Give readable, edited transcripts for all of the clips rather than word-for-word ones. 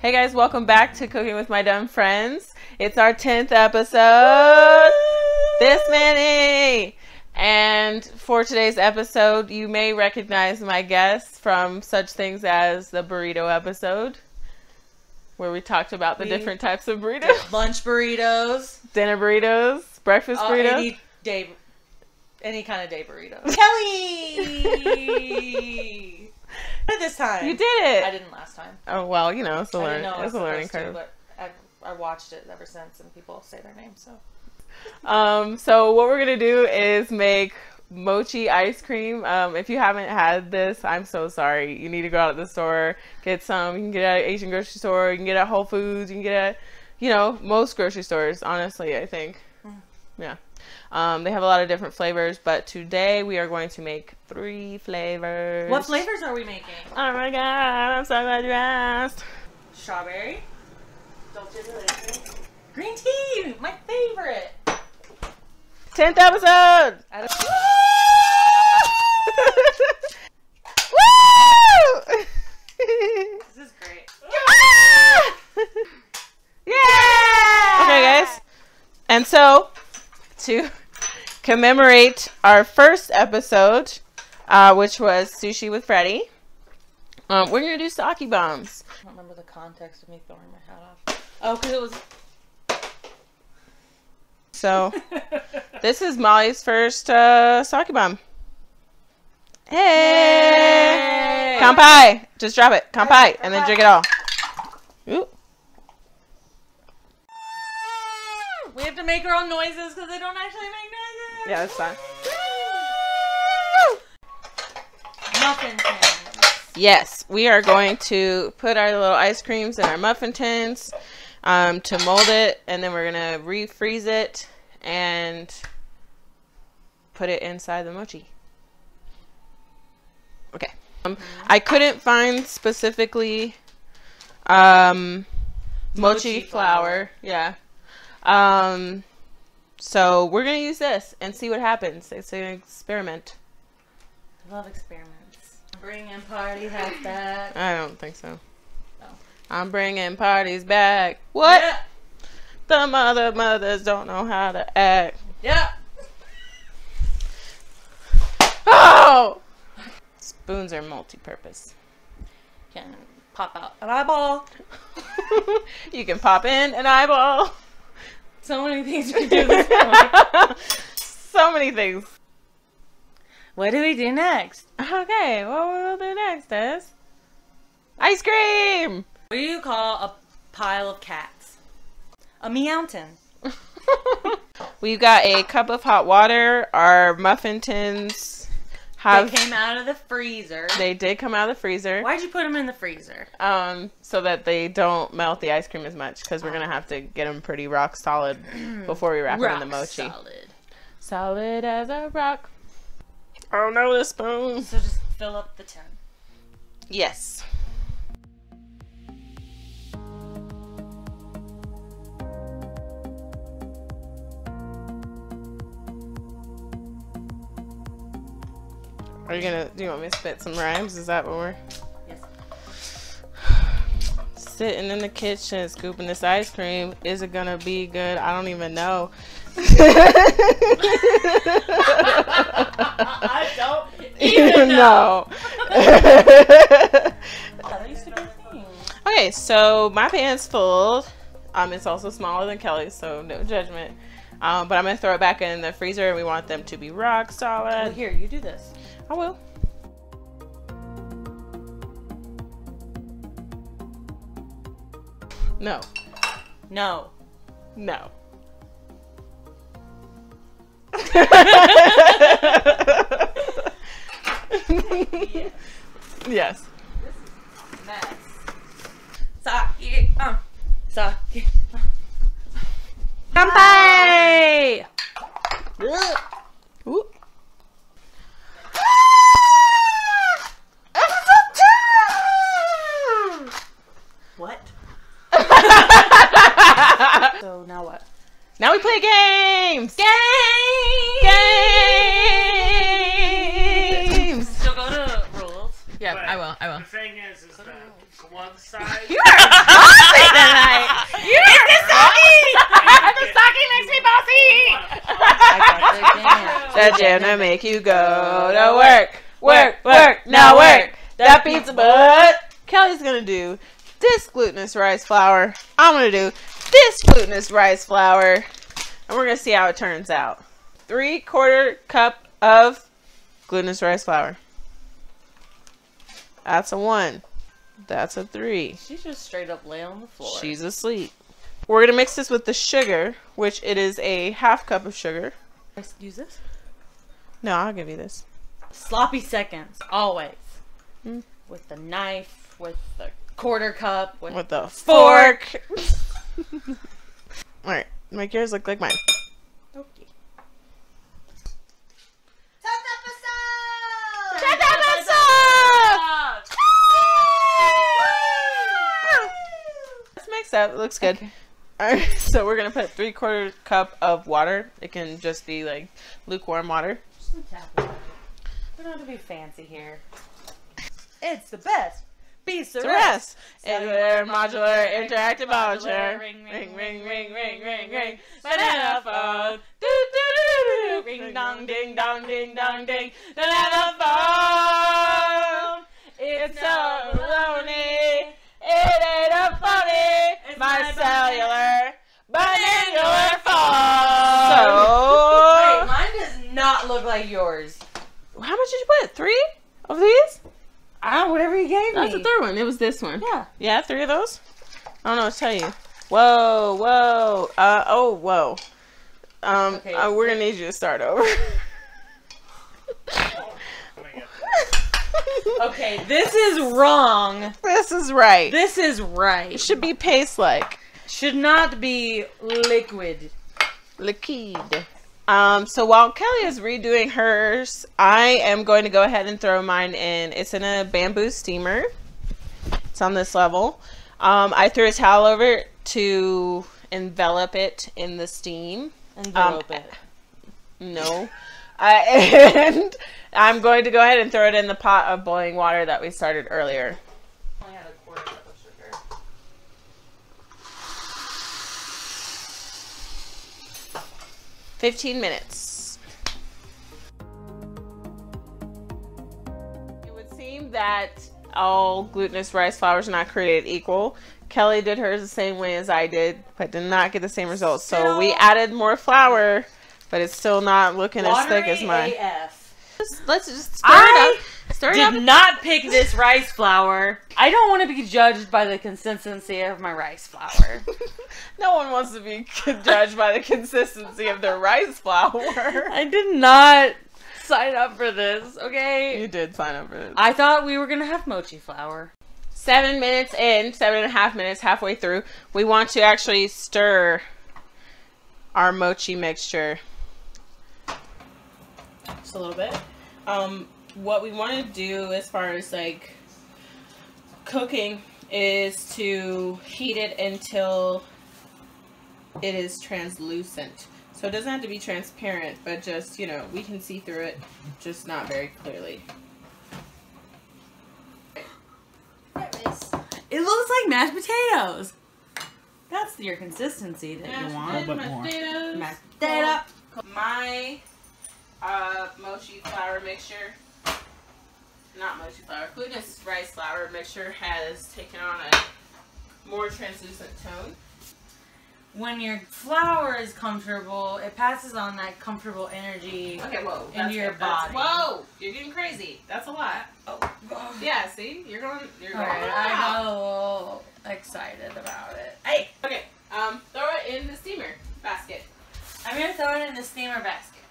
Hey guys, welcome back to Cooking with My Dumb Friends. It's our 10th episode. This many. And for today's episode, you may recognize my guests from such things as the burrito episode, where we talked about the different types of burritos. Lunch burritos. Dinner burritos. Breakfast burritos. Any kind of day burritos. Kelli! This time. You did it. I didn't last time. Oh, well, you know, it's a learning curve. But I watched it ever since, and people say their name, so. So what we're going to do is make Mochi ice cream. If you haven't had this, I'm so sorry. You need to go out to the store, get some. You can get it at an Asian grocery store. You can get it at Whole Foods. You can get it at, most grocery stores, honestly, I think. Yeah. They have a lot of different flavors, but today we are going to make 3 flavors. What flavors are we making? Oh my god, I'm so glad you asked. Strawberry. Green tea, my favorite. 10th episode. Woo! This is great. Yeah! Okay, guys. And so, to commemorate our first episode, which was Sushi with Freddie, we're going to do sake bombs. I don't remember the context of me throwing my hat off. Oh, because it was... So, this is Molly's first sake bomb. Hey! Kanpai! Just drop it. Kanpai! And then drink it all. Ooh. We have to make our own noises because they don't actually make noises. Yeah, that's fine. Muffin tins. Yes, we are going to put our little ice creams in our muffin tins to mold it, and then we're going to refreeze it and put it inside the mochi. Okay. I couldn't find specifically mochi flour. Yeah. So we're going to use this and see what happens. It's an experiment. I love experiments. Bringing party hats back. I don't think so. No. I'm bringing parties back. What? Yeah. The mothers don't know how to act. Yeah. Oh! Spoons are multi-purpose. Can pop out an eyeball. You can pop in an eyeball. So many things you can do this point. So many things. What do we do next? Okay, what will we do next is ice cream! What do you call a pile of cats? A meowton. We've got a cup of hot water. Our muffin tins They came out of the freezer. They did come out of the freezer. Why'd you put them in the freezer? So that they don't melt the ice cream as much, because we're going to have to get them pretty rock solid before we wrap it in the mochi. Solid. Solid as a rock. Oh no, the spoon. So just fill up the tin. Yes. Do you want me to spit some rhymes? Is that what we're... Yes. Sitting in the kitchen, scooping this ice cream. Is it gonna be good? I don't even know. I don't even know. That used to be a thing. Okay, so my pan's full. It's also smaller than Kelly's, so no judgment. But I'm gonna throw it back in the freezer, and we want them to be rock solid. Well, here, you do this. I will. No. No. No. Yes. Yes. This is a mess. Sake. Sake. Kanpai! Ooh. What? So now what? Now we play games! Games! Still go to rules. Yeah, I will. thing is that one side. You are bossy tonight. You are the stocking. The stocking makes me bossy. The gym to make you go to work, work, work. Now work. That beats butt. Kelly's gonna do this glutinous rice flour. I'm gonna do this glutinous rice flour, and we're gonna see how it turns out. 3/4 cup of glutinous rice flour. That's a 1. That's a 3. She's just straight up lay on the floor. She's asleep. We're gonna mix this with the sugar, which it is a 1/2 cup of sugar. Use this? No, I'll give you this. Sloppy seconds, always. Mm. With the knife, with the 1/4 cup, With the fork. Alright, make yours look like mine. Okay. Let's mix that. It looks good. Okay. Alright, so we're gonna put 3/4 cup of water. It can just be like lukewarm water. Just a tap of water. We don't have to be fancy here. It's the best. Beats the rest. Cellular, modular, interactive voucher. Ring, Ring, ring, ring, ring, ring, ring. Banana phone. Do, do, do, do. Ring, dong, ding, dong, ding, dong, ding. Banana phone. It's so lonely. It ain't a funny. It's my cellular, banana phone. So, Wait, mine does not look like yours. how much did you put? 3 of these? I don't know, whatever you gave That's me. the 3rd one. It was this one. Yeah. Yeah, 3 of those? I don't know what to tell you. Whoa, whoa. Oh, whoa. Okay. We're gonna need you to start over. Okay, this is wrong. This is right. This is right. It should be paste-like. Should not be liquid. Liquid. So while Kelly is redoing hers, I am going to go ahead and throw mine in. It's in a bamboo steamer. It's on this level. I threw a towel over it to envelop it in the steam. Envelope it. No. And I'm going to go ahead and throw it in the pot of boiling water that we started earlier. I only had a 1/4 cup of sugar. 15 minutes. It would seem that all glutinous rice flours are not created equal. Kelly did hers the same way as I did, but did not get the same results. So we added more flour, but it's still not looking as thick as mine. AF. Let's just stir it up. Stir it up. Did not pick this rice flour. I don't want to be judged by the consistency of my rice flour. No one wants to be judged by the consistency of their rice flour. I did not sign up for this, okay? You did sign up for this. I thought we were going to have mochi flour. 7 minutes in, 7.5 minutes, halfway through, we want to actually stir our mochi mixture. Just a little bit. What we want to do as far as like cooking is to heat it until it is translucent. So it doesn't have to be transparent, but just, you know, we can see through it, just not very clearly. It looks like mashed potatoes. That's your consistency that you want. Potatoes. Mashed potato. My mochi flour mixture, not mochi flour, glutinous rice flour mixture has taken on a more translucent tone. When your flour is comfortable, it passes on that comfortable energy into your body. Whoa, you're getting crazy. That's a lot. Oh. Yeah, see, you're going. Alright, I got a little excited about it. Hey, Okay, throw it in the steamer basket, I'm gonna throw it in the steamer basket,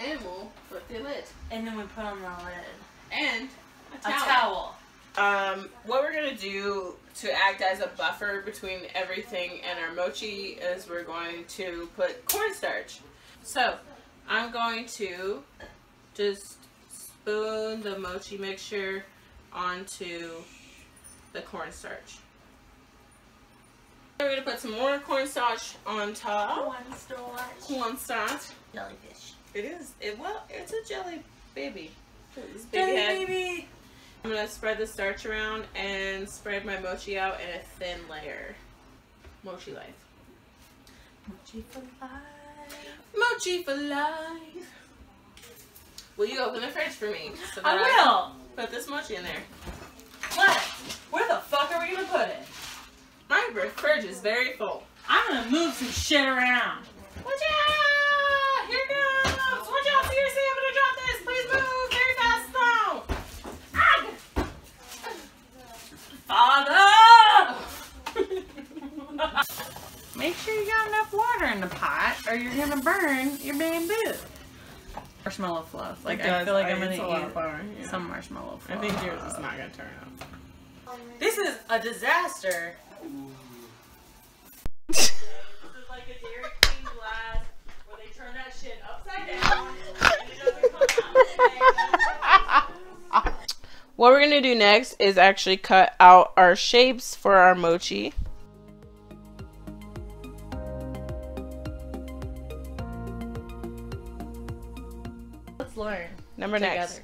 and we'll put the lid and then we put on the lid. and A towel. What we're gonna do to act as a buffer between everything and our mochi is we're going to put cornstarch. So I'm going to just spoon the mochi mixture onto the cornstarch. We're gonna put some more cornstarch on top. Cornstarch. Jellyfish. It is. It's a jelly baby. This Jelly had baby. I'm gonna spread the starch around and spread my mochi out in a thin layer. Mochi life. Mochi for life. Mochi for life. Will you open the fridge for me? So that I will. Put this mochi in there. What? Where the fuck are we gonna put it? My fridge is very full. I'm gonna move some shit around. Watch out! Here it comes! Watch out! Seriously, I'm gonna drop this. Please move very fast though. Father! Make sure you got enough water in the pot or you're gonna burn your bamboo. Marshmallow fluff. Like, I feel like I'm gonna eat some marshmallow fluff. I think yours is not gonna turn out. This is a disaster. This is like a Dairy Queen glass where they turn that shit upside down and it doesn't come out. What we're gonna do next is actually cut out our shapes for our mochi. Let's learn. Number next.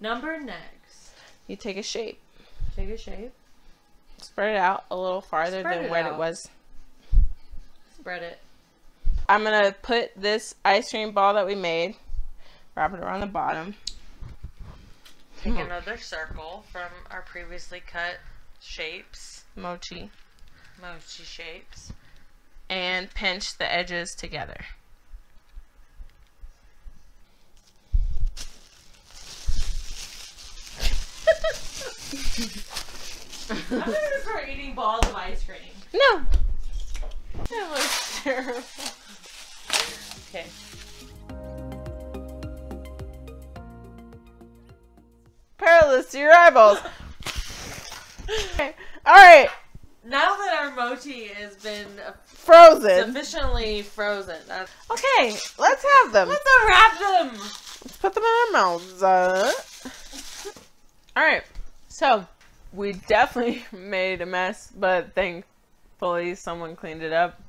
Number next. You take a shape. Take a shape. Spread it out a little farther than what it was. Spread it. I'm gonna put this ice cream ball that we made, wrap it around the bottom. Take another circle from our previously cut shapes. Mochi shapes. And pinch the edges together. I'm gonna start eating balls of ice cream. No. That looks terrible. Okay. Perilous to your eyeballs. Okay. Alright. Now that our mochi has been Frozen. sufficiently frozen, Okay, let's have them. let's unwrap them. Let's put them in our mouths. Alright, so we definitely made a mess, but thankfully someone cleaned it up.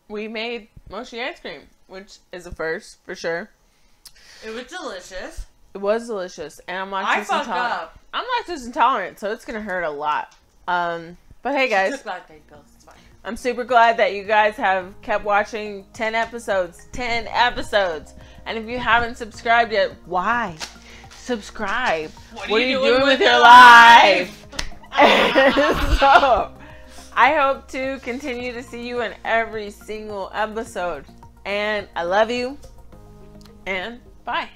We made mochi ice cream, which is a first for sure. It was delicious. It was delicious, and I'm lactose fucked intolerant. up. I'm lactose intolerant, so it's gonna hurt a lot. But hey guys, Took lactate pills. It's fine. I'm super glad that you guys have kept watching 10 episodes. 10 episods. And if you haven't subscribed yet, why? Subscribe. What are you doing with your life? So, I hope to continue to see you in every single episode. And I love you. And bye.